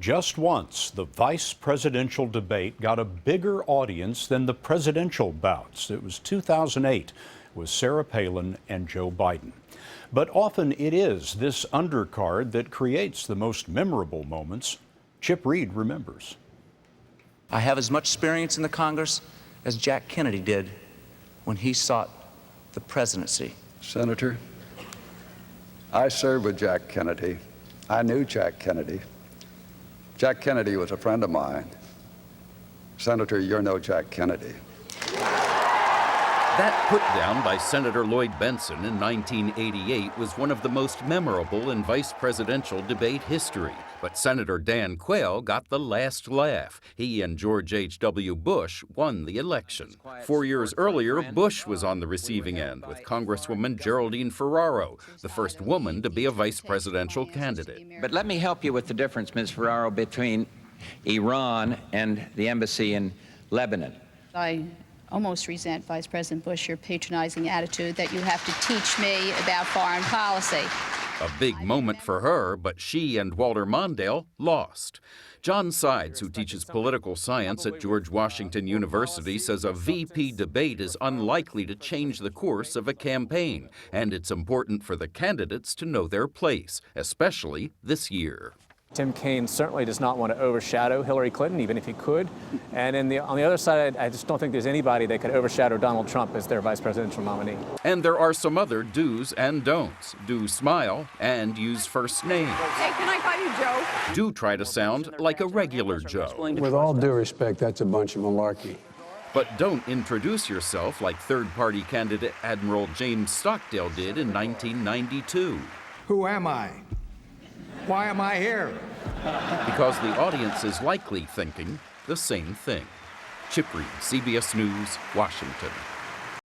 Just once, the vice presidential debate got a bigger audience than the presidential bouts. It was 2008 with Sarah Palin and Joe Biden. But often it is this undercard that creates the most memorable moments. Chip Reid remembers. I have as much experience in the Congress as Jack Kennedy did when he sought the presidency. Senator, I served with Jack Kennedy. I knew Jack Kennedy. Jack Kennedy was a friend of mine. Senator, you're no Jack Kennedy. That put down by Senator Lloyd Bentsen in 1988 was one of the most memorable in vice presidential debate history. But Senator Dan Quayle got the last laugh. He and George H.W. Bush won the election. 4 years earlier, Bush was on the receiving end with Congresswoman Geraldine Ferraro, the first woman to be a vice presidential candidate. But let me help you with the difference, Ms. Ferraro, between Iran and the embassy in Lebanon. I almost resent, Vice President Bush, your patronizing attitude that you have to teach me about foreign policy. A big moment for her, but she and Walter Mondale lost. John Sides, who teaches political science at George Washington University, says a VP debate is unlikely to change the course of a campaign, and it's important for the candidates to know their place, especially this year. Tim Kaine certainly does not want to overshadow Hillary Clinton, even if he could. And on the other side, I just don't think there's anybody that could overshadow Donald Trump as their vice presidential nominee. And there are some other do's and don'ts. Do smile and use first names. Hey, can I call you Joe? Do try to sound like a regular Joe. With all due respect, that's a bunch of malarkey. But don't introduce yourself like third-party candidate Admiral James Stockdale did in 1992. Who am I? Why am I here? Because the audience is likely thinking the same thing. Chip Reid, CBS News, Washington.